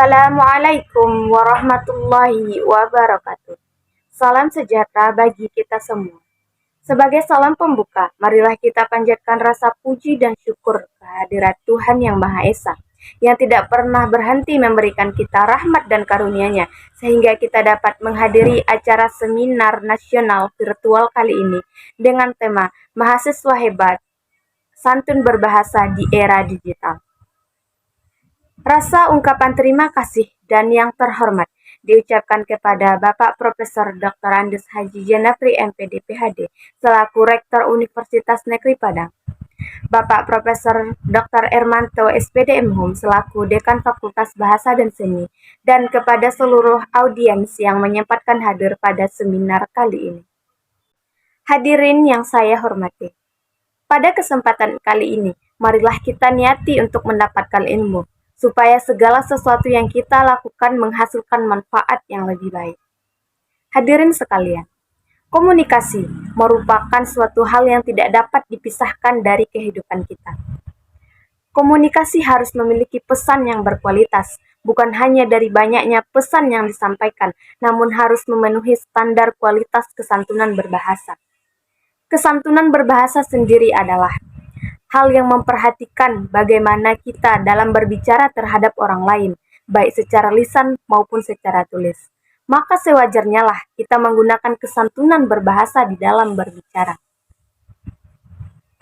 Assalamualaikum warahmatullahi wabarakatuh. Salam sejahtera bagi kita semua. Sebagai salam pembuka, marilah kita panjatkan rasa puji dan syukur kehadirat Tuhan Yang Maha Esa, yang tidak pernah berhenti memberikan kita rahmat dan karunia-Nya, sehingga kita dapat menghadiri acara seminar nasional virtual kali ini dengan tema Mahasiswa Hebat, Santun Berbahasa di Era Digital. Rasa ungkapan terima kasih dan yang terhormat diucapkan kepada Bapak Profesor Dr. Andes Haji Janafri MPD PhD selaku Rektor Universitas Negeri Padang, Bapak Profesor Dr. Ermanto SPD MHum selaku Dekan Fakultas Bahasa dan Seni, dan kepada seluruh audiens yang menyempatkan hadir pada seminar kali ini. Hadirin yang saya hormati, pada kesempatan kali ini, marilah kita niati untuk mendapatkan ilmu, supaya segala sesuatu yang kita lakukan menghasilkan manfaat yang lebih baik. Hadirin sekalian, komunikasi merupakan suatu hal yang tidak dapat dipisahkan dari kehidupan kita. Komunikasi harus memiliki pesan yang berkualitas, bukan hanya dari banyaknya pesan yang disampaikan, namun harus memenuhi standar kualitas kesantunan berbahasa. Kesantunan berbahasa sendiri adalah hal yang memperhatikan bagaimana kita dalam berbicara terhadap orang lain, baik secara lisan maupun secara tulis. Maka sewajarnya lah kita menggunakan kesantunan berbahasa di dalam berbicara.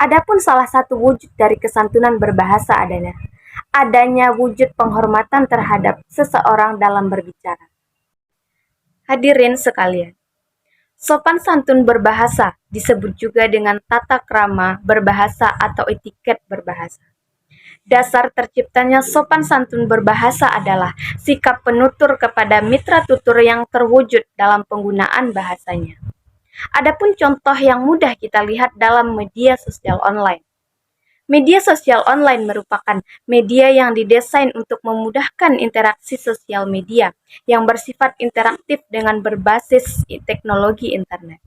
Adapun salah satu wujud dari kesantunan berbahasa adanya wujud penghormatan terhadap seseorang dalam berbicara. Hadirin sekalian, sopan santun berbahasa disebut juga dengan tata krama berbahasa atau etiket berbahasa. Dasar terciptanya sopan santun berbahasa adalah sikap penutur kepada mitra tutur yang terwujud dalam penggunaan bahasanya. Adapun contoh yang mudah kita lihat dalam media sosial online. Media sosial online merupakan media yang didesain untuk memudahkan interaksi sosial media yang bersifat interaktif dengan berbasis teknologi internet.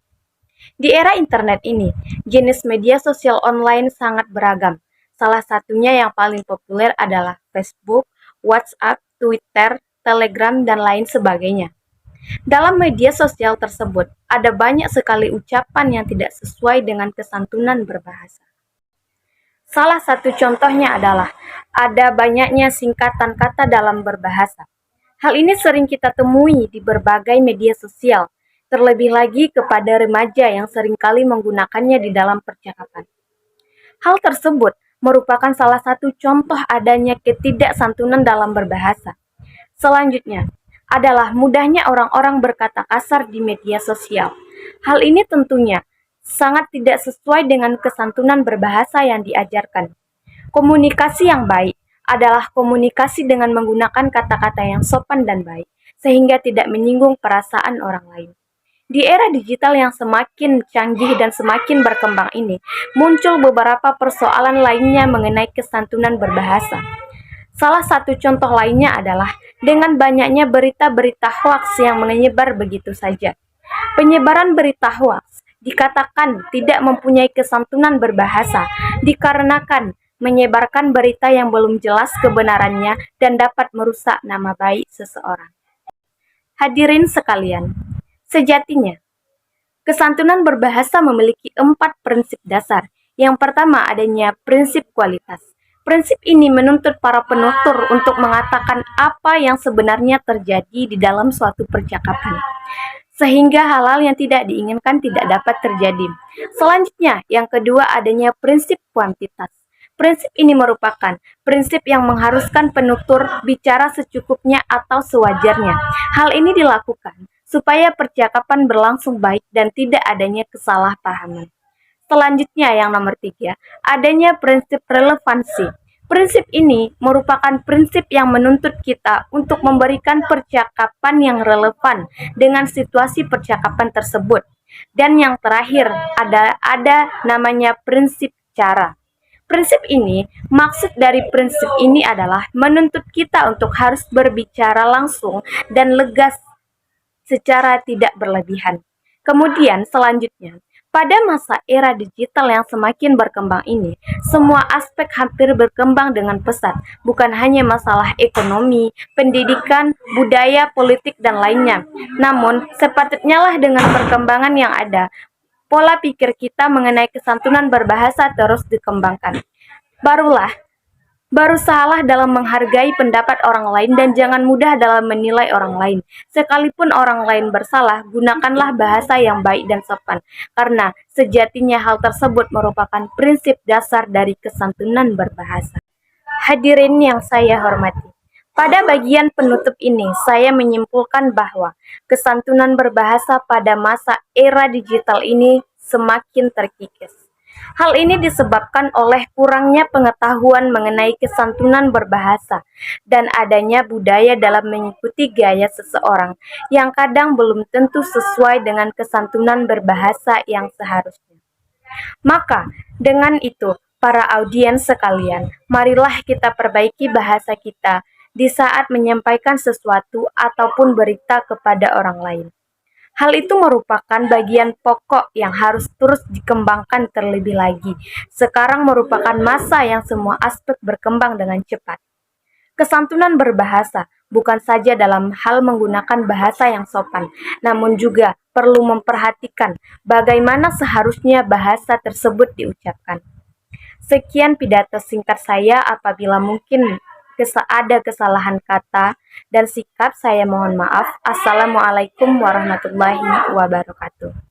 Di era internet ini, jenis media sosial online sangat beragam. Salah satunya yang paling populer adalah Facebook, WhatsApp, Twitter, Telegram, dan lain sebagainya. Dalam media sosial tersebut, ada banyak sekali ucapan yang tidak sesuai dengan kesantunan berbahasa. Salah satu contohnya adalah ada banyaknya singkatan kata dalam berbahasa. Hal ini sering kita temui di berbagai media sosial, terlebih lagi kepada remaja yang seringkali menggunakannya di dalam percakapan. Hal tersebut merupakan salah satu contoh adanya ketidaksantunan dalam berbahasa. Selanjutnya adalah mudahnya orang-orang berkata kasar di media sosial. Hal ini tentunya sangat tidak sesuai dengan kesantunan berbahasa yang diajarkan. Komunikasi yang baik adalah komunikasi dengan menggunakan kata-kata yang sopan dan baik, sehingga tidak menyinggung perasaan orang lain. Di era digital yang semakin canggih dan semakin berkembang ini, muncul beberapa persoalan lainnya mengenai kesantunan berbahasa. Salah satu contoh lainnya adalah dengan banyaknya berita-berita hoaks yang menyebar begitu saja. Penyebaran berita hoaks dikatakan tidak mempunyai kesantunan berbahasa dikarenakan menyebarkan berita yang belum jelas kebenarannya dan dapat merusak nama baik seseorang. Hadirin sekalian, sejatinya kesantunan berbahasa memiliki 4 prinsip dasar. Yang pertama adanya prinsip kualitas. Prinsip ini menuntut para penutur untuk mengatakan apa yang sebenarnya terjadi di dalam suatu percakapan, sehingga hal-hal yang tidak diinginkan tidak dapat terjadi. Selanjutnya, yang kedua adanya prinsip kuantitas. Prinsip ini merupakan prinsip yang mengharuskan penutur bicara secukupnya atau sewajarnya. Hal ini dilakukan supaya percakapan berlangsung baik dan tidak adanya kesalahpahaman. Selanjutnya yang nomor 3, adanya prinsip relevansi. Prinsip ini merupakan prinsip yang menuntut kita untuk memberikan percakapan yang relevan dengan situasi percakapan tersebut. Dan yang terakhir ada namanya prinsip cara. Prinsip ini, maksud dari prinsip ini adalah menuntut kita untuk harus berbicara langsung dan legas secara tidak berlebihan. Kemudian selanjutnya, Pada masa era digital yang semakin berkembang ini, semua aspek hampir berkembang dengan pesat, bukan hanya masalah ekonomi, pendidikan, budaya, politik, dan lainnya. Namun, sepatutnya lah dengan perkembangan yang ada, pola pikir kita mengenai kesantunan berbahasa terus dikembangkan. Barulah Baru salah dalam menghargai pendapat orang lain dan jangan mudah dalam menilai orang lain. Sekalipun orang lain bersalah, gunakanlah bahasa yang baik dan sopan, karena sejatinya hal tersebut merupakan prinsip dasar dari kesantunan berbahasa. Hadirin yang saya hormati, pada bagian penutup ini saya menyimpulkan bahwa kesantunan berbahasa pada masa era digital ini semakin terkikis. Hal ini disebabkan oleh kurangnya pengetahuan mengenai kesantunan berbahasa dan adanya budaya dalam mengikuti gaya seseorang yang kadang belum tentu sesuai dengan kesantunan berbahasa yang seharusnya. Maka, dengan itu, para audiens sekalian, marilah kita perbaiki bahasa kita di saat menyampaikan sesuatu ataupun berita kepada orang lain. Hal itu merupakan bagian pokok yang harus terus dikembangkan terlebih lagi. Sekarang merupakan masa yang semua aspek berkembang dengan cepat. Kesantunan berbahasa bukan saja dalam hal menggunakan bahasa yang sopan, namun juga perlu memperhatikan bagaimana seharusnya bahasa tersebut diucapkan. Sekian pidato singkat saya. Apabila mungkin ada kesalahan kata dan sikap, saya mohon maaf. Assalamualaikum warahmatullahi wabarakatuh.